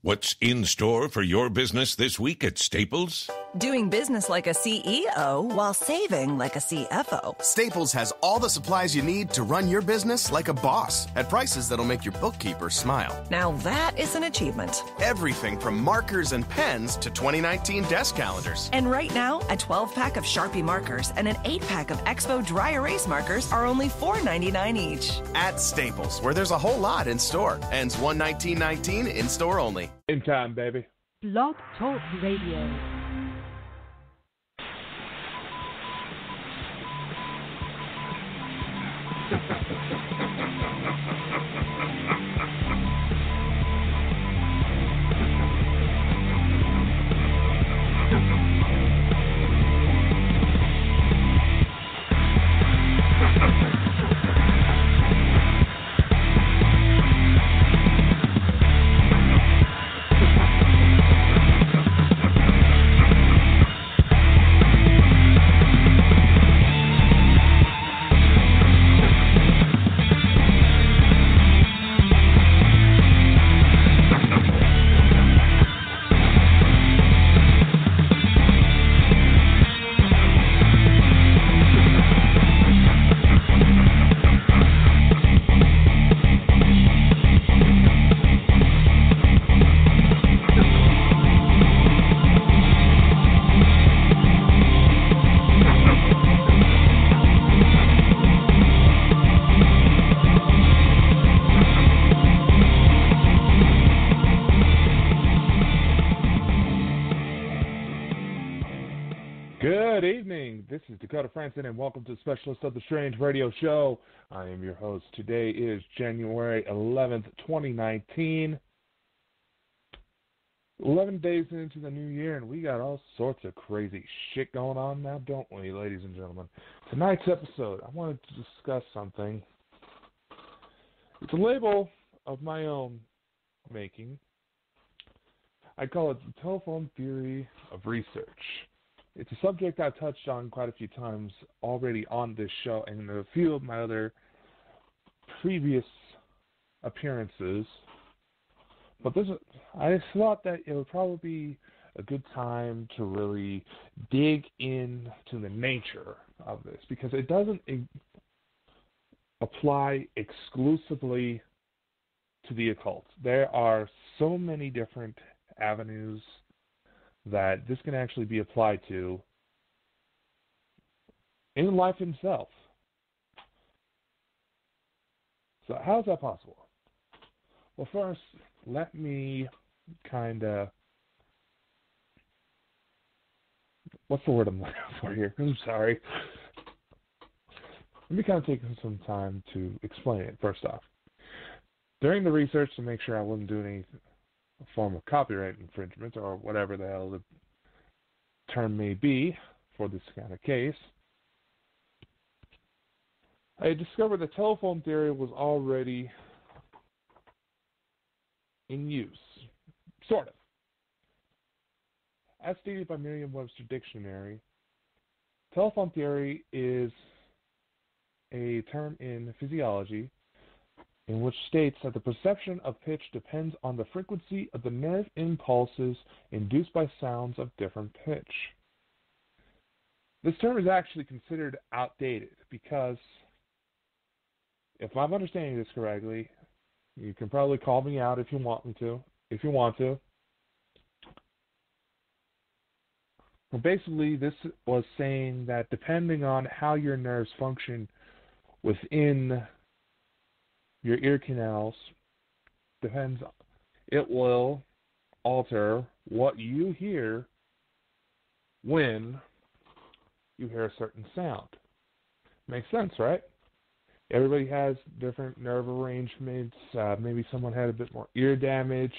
What's in store for your business this week at Staples? Doing business like a CEO while saving like a CFO. Staples has all the supplies you need to run your business like a boss at prices that'll make your bookkeeper smile. Now that is an achievement. Everything from markers and pens to 2019 desk calendars. And right now, a 12-pack of Sharpie markers and an 8-pack of Expo dry erase markers are only $4.99 each. At Staples, where there's a whole lot in store. Ends 1/19/19 in store only. In time, baby. Blog Talk Radio. Good evening. This is Dakota Frandsen, and welcome to Specialist of the Strange Radio Show. I am your host. Today is January 11th, 2019. 11 days into the new year, and we got all sorts of crazy shit going on now, don't we, ladies and gentlemen? Tonight's episode, I wanted to discuss something. It's a label of my own making. I call it the telephone theory of research. It's a subject I've touched on quite a few times already on this show and in a few of my other previous appearances. But I thought that it would probably be a good time to really dig into the nature of this, because it doesn't apply exclusively to the occult. There are so many different avenues that this can actually be applied to in life itself. So how is that possible? Well, first, let me what's the word I'm looking for here? I'm sorry. Let me kind of take some time to explain it, first off. During the research, to make sure I wasn't doing any form of copyright infringement or whatever the hell the term may be for this kind of case, I discovered that telephone theory was already in use, sort of. As stated by Merriam-Webster Dictionary, telephone theory is a term in physiology in which states that the perception of pitch depends on the frequency of the nerve impulses induced by sounds of different pitch. This term is actually considered outdated because, if I'm understanding this correctly, you can probably call me out if you want to. Well, basically, this was saying that depending on how your nerves function within your ear canals, it will alter what you hear when you hear a certain sound. Makes sense, right? Everybody has different nerve arrangements. Maybe someone had a bit more ear damage.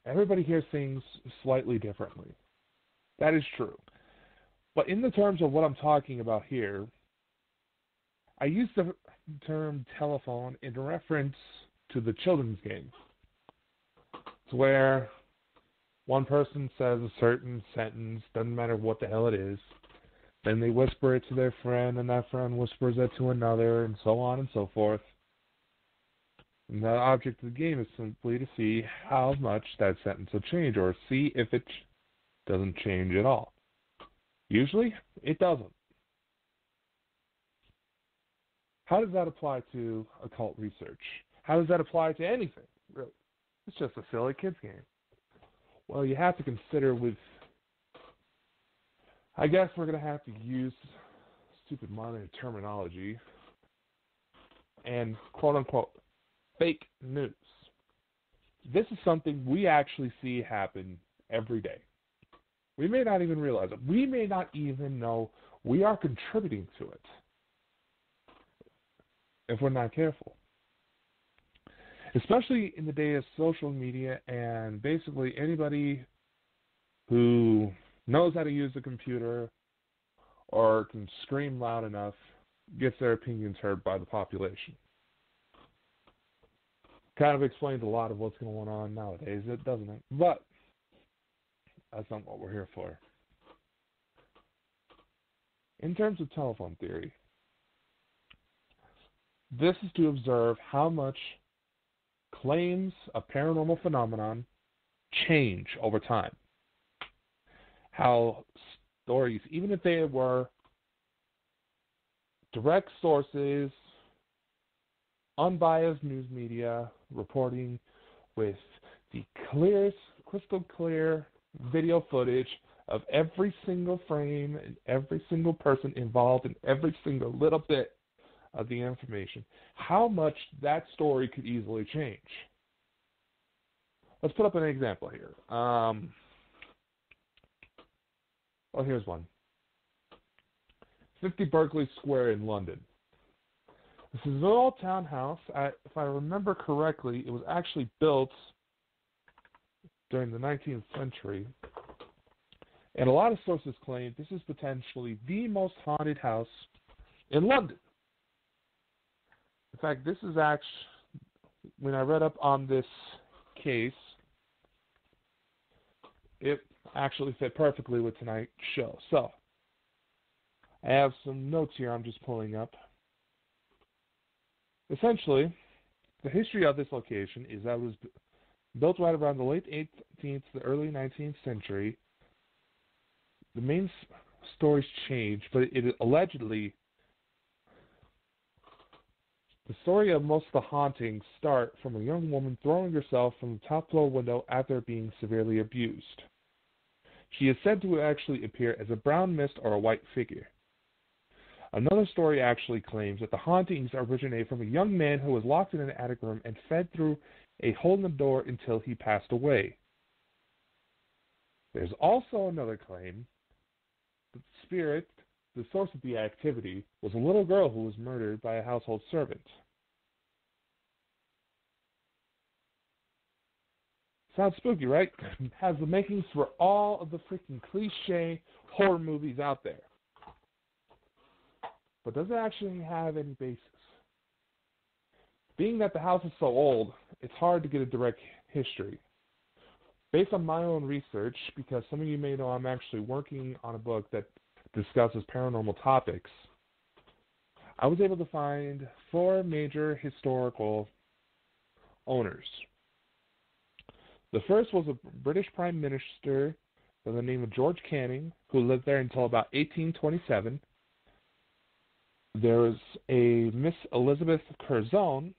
Everybody hears things slightly differently. That is true. But in the terms of what I'm talking about here, I use the term telephone in reference to the children's game. It's where one person says a certain sentence, doesn't matter what the hell it is, then they whisper it to their friend, and that friend whispers it to another, and so on and so forth. And the object of the game is simply to see how much that sentence will change, or see if it doesn't change at all. Usually, it doesn't. How does that apply to occult research? How does that apply to anything, really? It's just a silly kids game. Well, you have to consider I guess we're going to have to use stupid modern terminology and quote-unquote fake news. This is something we actually see happen every day. We may not even realize it. We may not even know we are contributing to it if we're not careful. Especially in the day of social media, and basically anybody who knows how to use a computer or can scream loud enough gets their opinions heard by the population. Kind of explains a lot of what's going on nowadays, doesn't it? But that's not what we're here for. In terms of telephone theory, this is to observe how much claims of paranormal phenomenon change over time. How stories, even if they were direct sources, unbiased news media reporting with the clearest, crystal clear video footage of every single frame and every single person involved in every single little bit of the information, how much that story could easily change. Let's put up an example here. Here's one. 50 Berkeley Square in London. This is an old townhouse. If I remember correctly, it was actually built during the 19th century. And a lot of sources claim this is potentially the most haunted house in London. In fact, this is actually, when I read up on this case, it actually fit perfectly with tonight's show. So, I have some notes here I'm just pulling up. Essentially, the history of this location is that it was built right around the late 18th to the early 19th century. The main stories changed, but it allegedly, the story of most of the hauntings start from a young woman throwing herself from the top floor window after being severely abused. She is said to actually appear as a brown mist or a white figure. Another story actually claims that the hauntings originate from a young man who was locked in an attic room and fed through a hole in the door until he passed away. There's also another claim that the spirit, the source of the activity, was a little girl who was murdered by a household servant. Sounds spooky, right? Has the makings for all of the freaking cliche horror movies out there. But does it actually have any basis? Being that the house is so old, it's hard to get a direct history. Based on my own research, because some of you may know I'm actually working on a book that discusses paranormal topics, I was able to find 4 major historical owners. The first was a British Prime Minister by the name of George Canning, who lived there until about 1827. There was a Miss Elizabeth Curzon,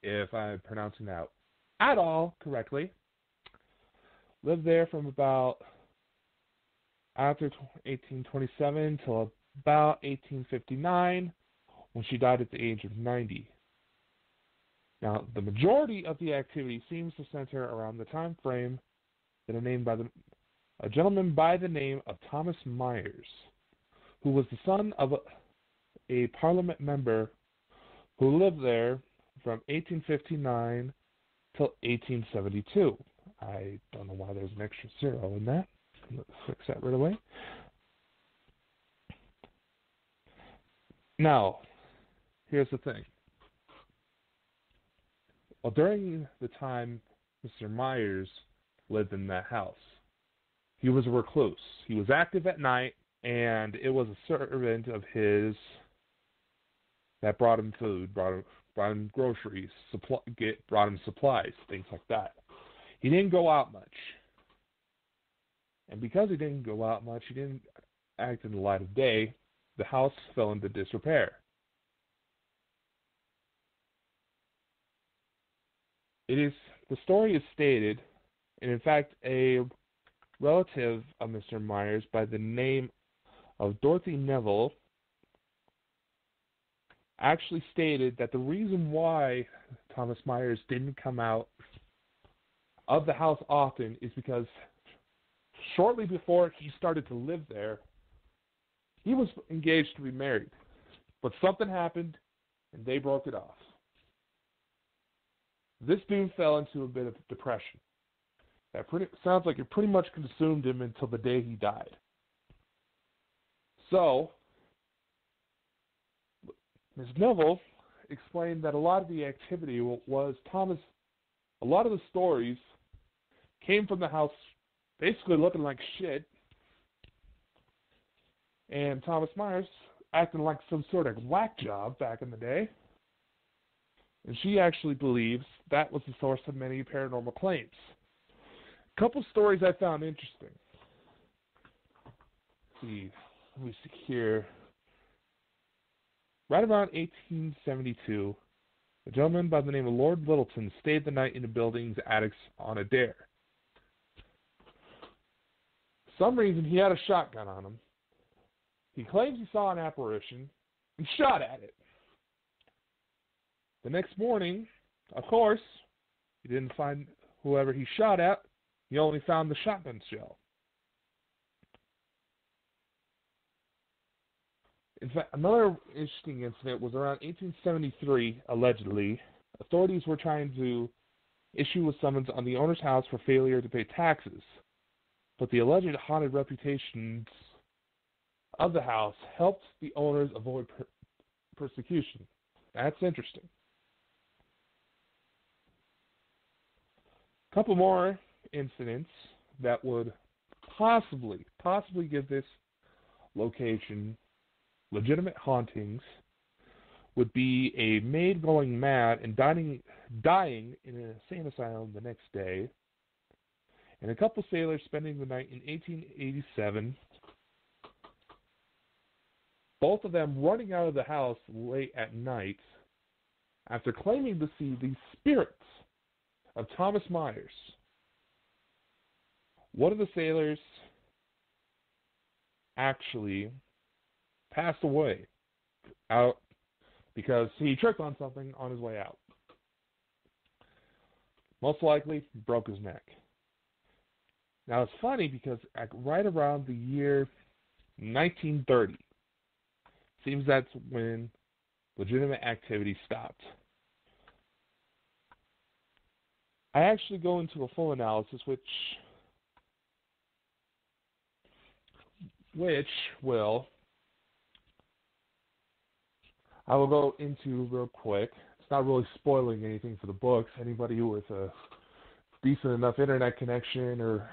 if I'm pronouncing that at all correctly, lived there from about after 1827 till about 1859, when she died at the age of 90. Now, the majority of the activity seems to center around the time frame that are named by a gentleman by the name of Thomas Myers, who was the son of a Parliament member who lived there from 1859 till 1872. I don't know why there's an extra 0 in that. Let's fix that right away. Now, here's the thing. Well, during the time Mr. Myers lived in that house, he was a recluse. He was active at night, and it was a servant of his that brought him food, brought brought him groceries, brought him supplies, things like that. He didn't go out much. And because he didn't go out much, he didn't act in the light of day, the house fell into disrepair. The story is stated, and in fact, a relative of Mr. Myers by the name of Dorothy Neville actually stated that the reason why Thomas Myers didn't come out of the house often is because shortly before he started to live there, he was engaged to be married. But something happened, and they broke it off. This dude fell into a bit of depression. That sounds like it pretty much consumed him until the day he died. So, Ms. Neville explained that a lot of the activity was a lot of the stories came from the house basically looking like shit, and Thomas Myers acting like some sort of whack job back in the day. And she actually believes that was the source of many paranormal claims. A couple stories I found interesting. Let me see here. Right around 1872, a gentleman by the name of Lord Littleton stayed the night in the building's attics on a dare. For some reason, he had a shotgun on him. He claims he saw an apparition and shot at it. The next morning, of course, he didn't find whoever he shot at. He only found the shotgun shell. In fact, another interesting incident was around 1873, allegedly. Authorities were trying to issue a summons on the owner's house for failure to pay taxes. But the alleged haunted reputations of the house helped the owners avoid persecution. That's interesting. A couple more incidents that would possibly give this location legitimate hauntings would be a maid going mad and dying in an insane asylum the next day, and a couple sailors spending the night in 1887, both of them running out of the house late at night after claiming to see the spirits of Thomas Myers. One of the sailors actually passed away out because he tripped on something on his way out. Most likely, he broke his neck. Now, it's funny because right around the year 1930, seems that's when legitimate activity stopped. I actually go into a full analysis, which I will go into real quick. It's not really spoiling anything for the books. Anybody with a decent enough internet connection or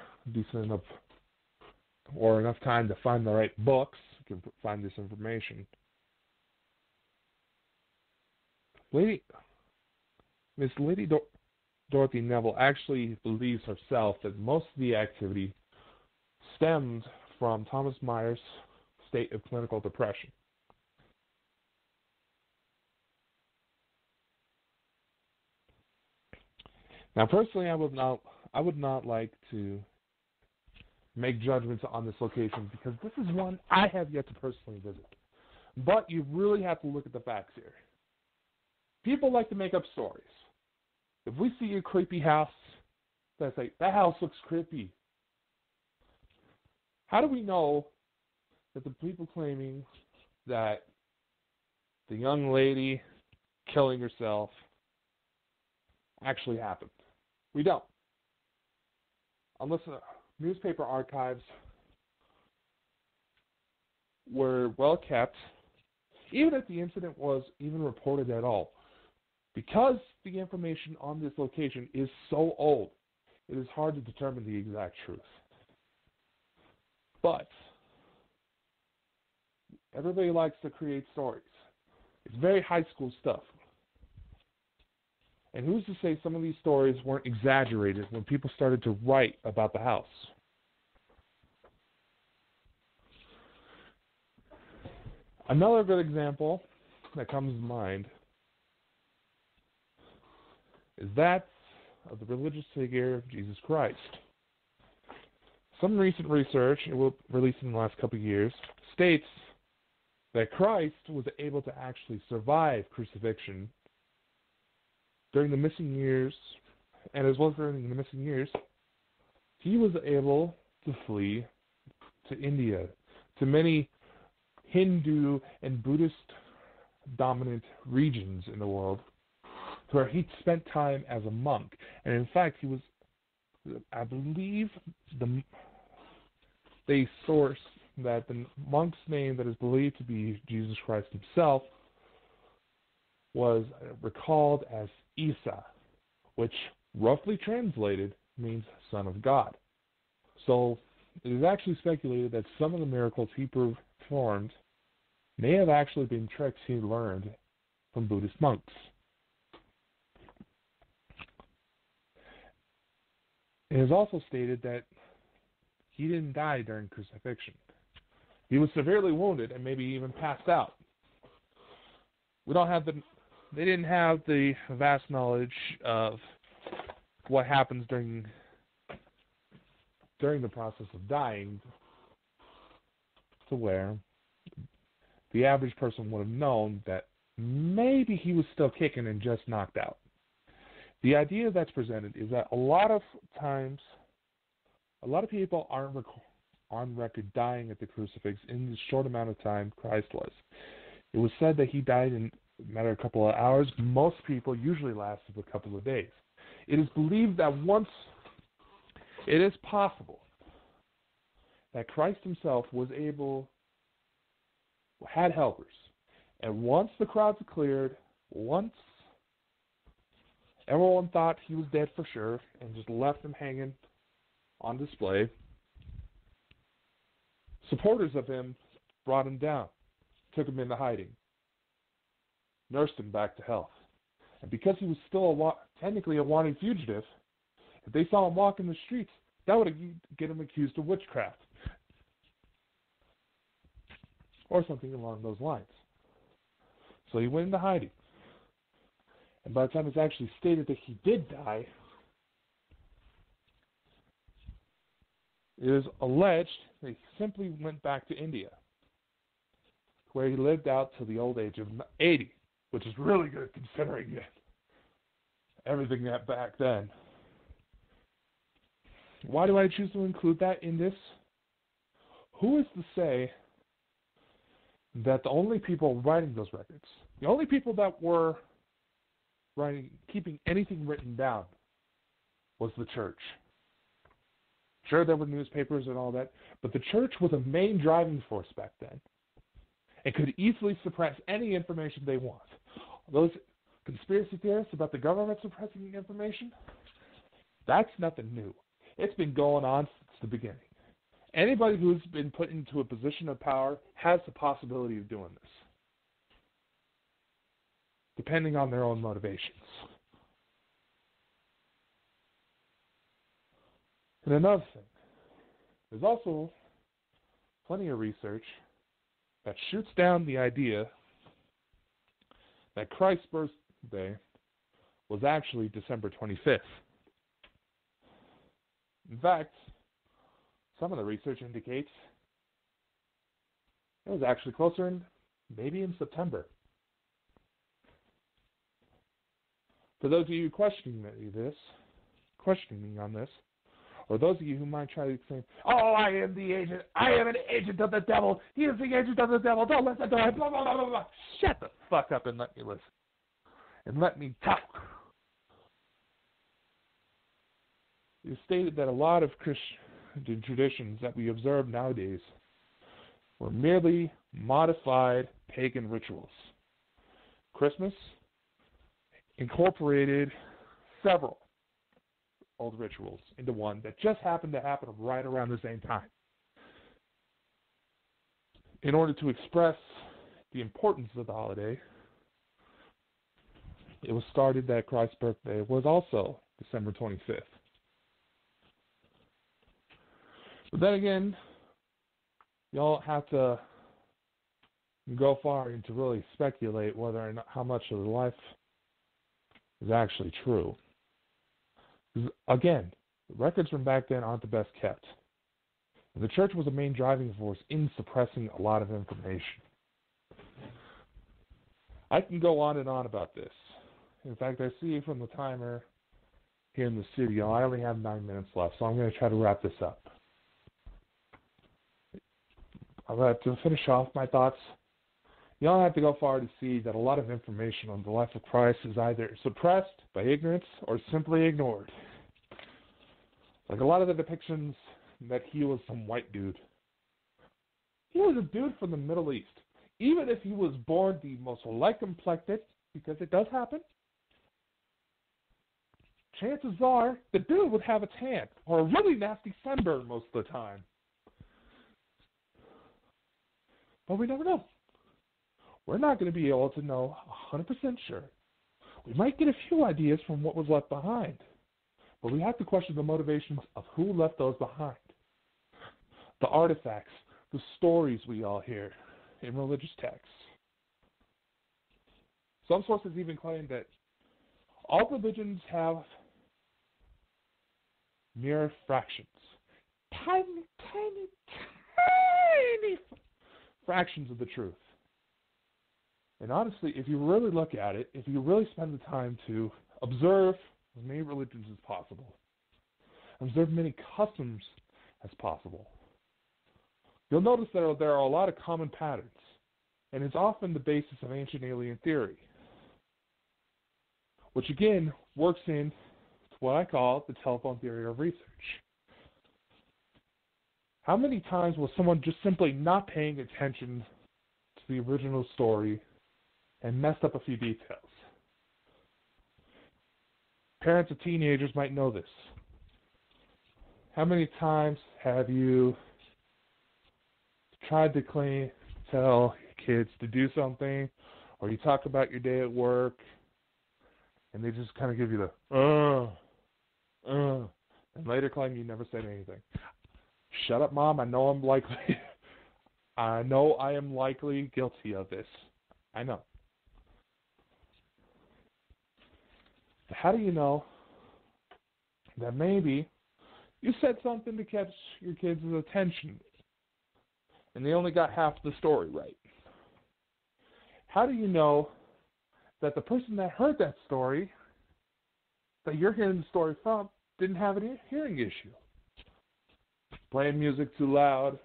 enough time to find the right books can find this information. Miss Lady Dorothy Neville actually believes herself that most of the activity stemmed from Thomas Myers' state of clinical depression. Now, personally, I would not like to make judgments on this location because this is one I have yet to personally visit. But you really have to look at the facts here. People like to make up stories. If we see a creepy house, they say, that house looks creepy. How do we know that the people claiming that the young lady killing herself actually happened? We don't. Unless newspaper archives were well kept, even if the incident was even reported at all. Because the information on this location is so old, it is hard to determine the exact truth. But everybody likes to create stories. It's very high school stuff. And who's to say some of these stories weren't exaggerated when people started to write about the house? Another good example that comes to mind is that of the religious figure of Jesus Christ. Some recent research, it was released in the last couple of years, states that Christ was able to actually survive crucifixion during the missing years, and as well as during the missing years, he was able to flee to India, to many Hindu and Buddhist dominant regions in the world, where he spent time as a monk. And in fact, he was, I believe, they source that the monk's name that is believed to be Jesus Christ himself was recalled as Isa, which roughly translated means Son of God. So it is actually speculated that some of the miracles he performed may have actually been tricks he learned from Buddhist monks. It is also stated that he didn't die during crucifixion. He was severely wounded and maybe even passed out. They didn't have the vast knowledge of what happens during the process of dying, to where the average person would have known that maybe he was still kicking and just knocked out. The idea that's presented is that a lot of times, a lot of people aren't on record dying at the crucifix in the short amount of time Christ was. It was said that he died in a matter of a couple of hours. Most people usually lasted a couple of days. It is believed that once it is possible that Christ himself had helpers, and once the crowds cleared, once everyone thought he was dead for sure and just left him hanging on display, supporters of him brought him down, took him into hiding, nursed him back to health. And because he was still technically a wanted fugitive, if they saw him walk in the streets, that would get him accused of witchcraft or something along those lines. So he went into hiding. And by the time it's actually stated that he did die, it is alleged that he simply went back to India, where he lived out till the old age of 80, which is really good considering everything that back then. Why do I choose to include that in this? Who is to say that the only people writing those records, the only people that were keeping anything written down, was the church? Sure, there were newspapers and all that, but the church was a main driving force back then. It could easily suppress any information they want. Those conspiracy theorists about the government suppressing information, that's nothing new. It's been going on since the beginning. Anybody who's been put into a position of power has the possibility of doing this, depending on their own motivations. And another thing, there's also plenty of research that shoots down the idea that Christ's birthday was actually December 25th. In fact, some of the research indicates it was actually closer maybe in September. For those of you questioning me on this, or those of you who might try to say, "Oh, I am the agent. I am an agent of the devil. He is the agent of the devil. Don't listen to him. Blah, blah, blah, blah, blah." Shut the fuck up and let me listen. And let me talk. It is stated that a lot of Christian traditions that we observe nowadays were merely modified pagan rituals. Christmas incorporated several old rituals into one that just happened to happen right around the same time, in order to express the importance of the holiday it was started that Christ's birthday was also December 25th. But then again, you don't have to go far into really speculate whether or not how much of the life is actually true. Because again, the records from back then aren't the best kept. And the church was a main driving force in suppressing a lot of information. I can go on and on about this. In fact, I see from the timer here in the studio, I only have 9 minutes left, so I'm going to try to wrap this up. I'm going to finish off my thoughts. You don't have to go far to see that a lot of information on the life of Christ is either suppressed by ignorance or simply ignored. Like a lot of the depictions that he was some white dude. He was a dude from the Middle East. Even if he was born the most light-complected, because it does happen, chances are the dude would have a tan or a really nasty sunburn most of the time. But we never know. We're not going to be able to know 100% sure. We might get a few ideas from what was left behind, but we have to question the motivations of who left those behind. The artifacts, the stories we all hear in religious texts. Some sources even claim that all religions have mere fractions. Tiny, tiny, tiny fractions of the truth. And honestly, if you really look at it, if you really spend the time to observe as many religions as possible, observe many customs as possible, you'll notice that there are a lot of common patterns, and it's often the basis of ancient alien theory, which again works in what I call the telephone theory of research. How many times was someone just simply not paying attention to the original story and messed up a few details? Parents of teenagers might know this. How many times have you tried to tell your kids to do something, or you talk about your day at work, and they just kind of give you the, and later claim you never said anything? Shut up, Mom. I know I am likely guilty of this. I know. But how do you know that maybe you said something to catch your kids' attention and they only got half the story right? How do you know that the person that heard that story, that you're hearing the story from, didn't have a hearing issue? Playing music too loud,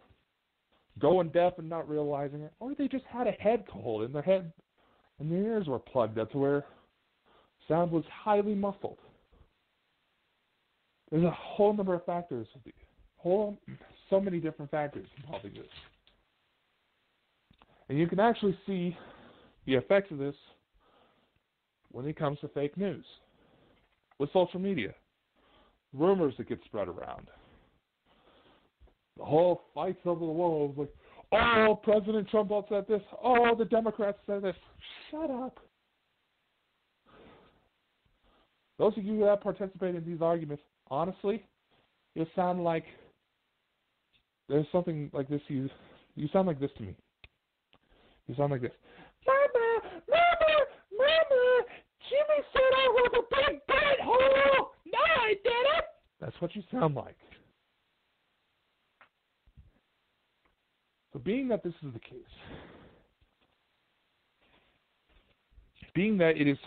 going deaf and not realizing it, or they just had a head cold in their head and their ears were plugged up to where sound was highly muffled. There's a whole number of factors, so many different factors involving this. And you can actually see the effects of this when it comes to fake news. With social media, rumors that get spread around. The whole fights over the walls, like, oh, President Trump said this, oh, the Democrats said this. Shut up. Those of you that participate in these arguments, honestly, you sound like there's something like this. You sound like this to me. You sound like this. Mama, Jimmy said I was a big butthole. No, I didn't. That's what you sound like. So being that this is the case, being that it is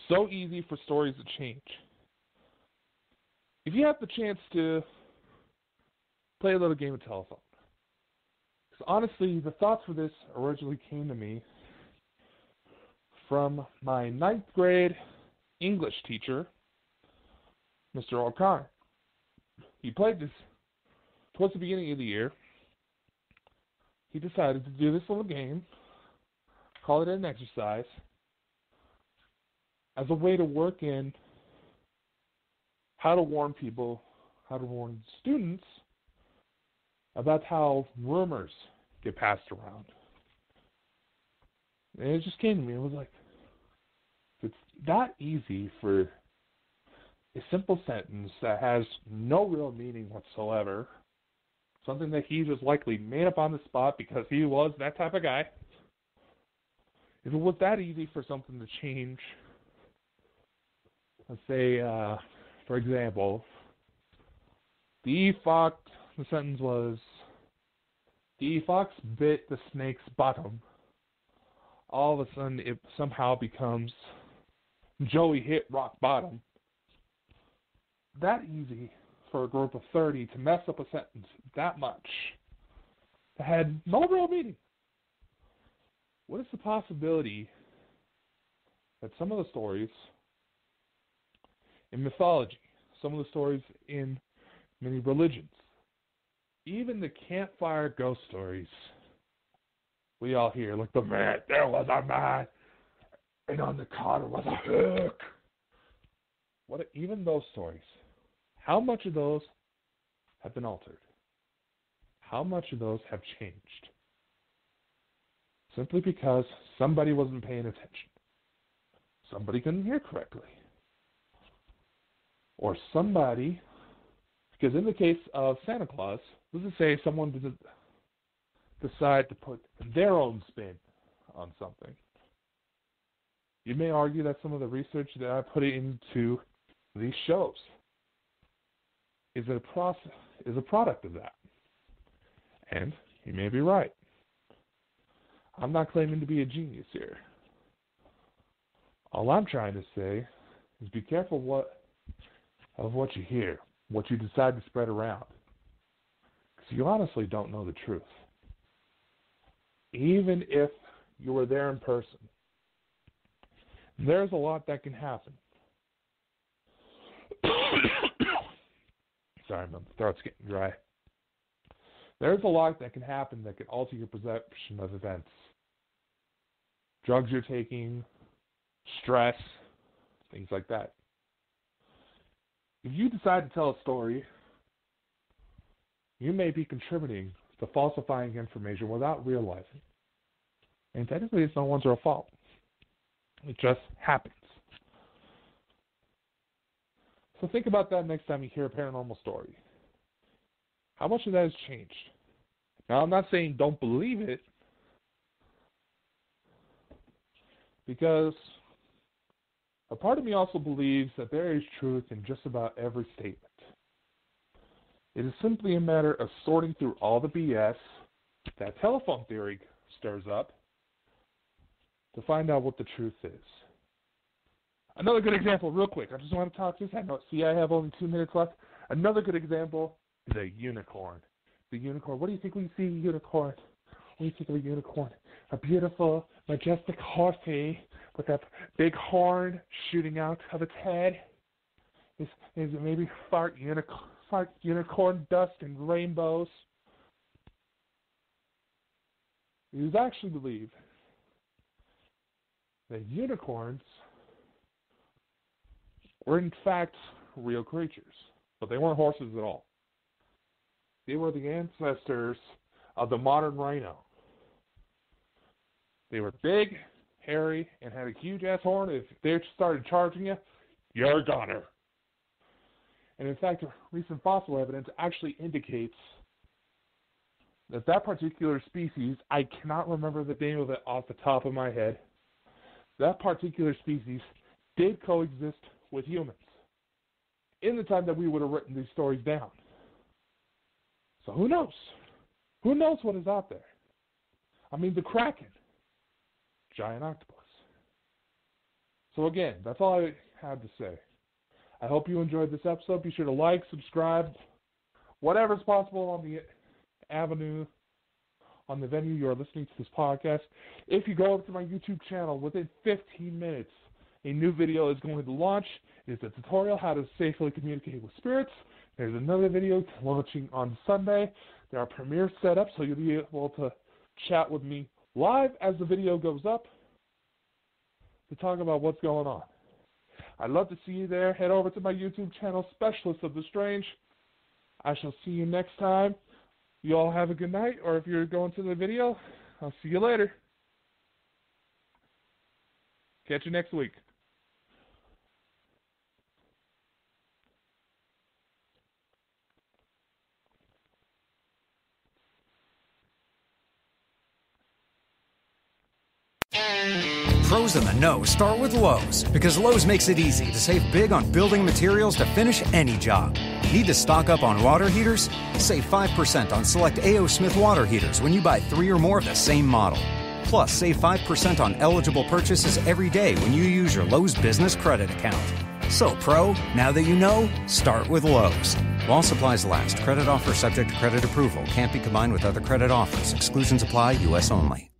so easy for stories to change, if you have the chance to play a little game of telephone, because honestly, the thoughts for this originally came to me from my 9th grade English teacher, Mr. O'Connor. He played this towards the beginning of the year. He decided to do this little game, call it an exercise, as a way to work in how to warn people, how to warn students about how rumors get passed around. And it just came to me. It was like, It's that easy for a simple sentence that has no real meaning whatsoever, something that he just likely made up on the spot because he was that type of guy. If it was that easy for something to change, let's say, for example, the sentence was, the fox bit the snake's bottom. All of a sudden, it somehow becomes, Joey hit rock bottom. That easy for a group of 30 to mess up a sentence that much that had no real meaning. What is the possibility that some of the stories in mythology, some of the stories in many religions, even the campfire ghost stories we all hear, like the man, there was a man, and on the collar was a hook. Even those stories, how much of those have been altered? How much of those have changed? Simply because somebody wasn't paying attention. Somebody couldn't hear correctly. Or somebody, because in the case of Santa Claus, let's just say someone didn't decide to put their own spin on something. You may argue that some of the research that I put into these shows is a product of that. And you may be right. I'm not claiming to be a genius here. All I'm trying to say is be careful of what you hear, what you decide to spread around. Because you honestly don't know the truth. Even if you were there in person, there's a lot that can happen. Sorry, my throat's getting dry. There's a lot that can happen that can alter your perception of events. Drugs you're taking, stress, things like that. If you decide to tell a story, you may be contributing to falsifying information without realizing. And technically, it's no one's real fault. It just happens. So think about that next time you hear a paranormal story. How much of that has changed? Now, I'm not saying don't believe it, because a part of me also believes that there is truth in just about every statement. It is simply a matter of sorting through all the BS that telephone theory stirs up to find out what the truth is. Another good example, real quick. I just want to talk this. I have only 2 minutes left. Another good example is a unicorn. The unicorn. What do you think when you see a unicorn? What do you think of a unicorn? A beautiful, majestic horsey with that big horn shooting out of its head. Is it maybe fart unicorn dust and rainbows? It is actually believed that unicorns were in fact real creatures, but they weren't horses at all. They were the ancestors of the modern rhino. They were big, hairy, and had a huge-ass horn. If they started charging you, you're a goner. And in fact, recent fossil evidence actually indicates that particular species, I cannot remember the name of it off the top of my head, that particular species did coexist with humans in the time that we would have written these stories down. So who knows? Who knows what is out there? I mean, the Kraken, giant octopus. So again, that's all I had to say. I hope you enjoyed this episode. Be sure to like, subscribe, whatever's possible on the avenue, on the venue you are listening to this podcast. If you go over to my YouTube channel, within 15 minutes, a new video is going to launch. It's a tutorial how to safely communicate with spirits. There's another video launching on Sunday. There are premiere set up, so you'll be able to chat with me live as the video goes up to talk about what's going on. I'd love to see you there. Head over to my YouTube channel, Specialist of the Strange. I shall see you next time. You all have a good night, or if you're going to the video, I'll see you later. Catch you next week. pros in the know start with Lowe's, because Lowe's makes it easy to save big on building materials to finish any job. Need to stock up on water heaters? Save 5% on select A.O. Smith water heaters when you buy 3 or more of the same model. Plus, save 5% on eligible purchases every day when you use your Lowe's Business Credit account. So, Pro, now that you know, start with Lowe's. While supplies last, credit offer subject to credit approval. Can't be combined with other credit offers. Exclusions apply, U.S. only.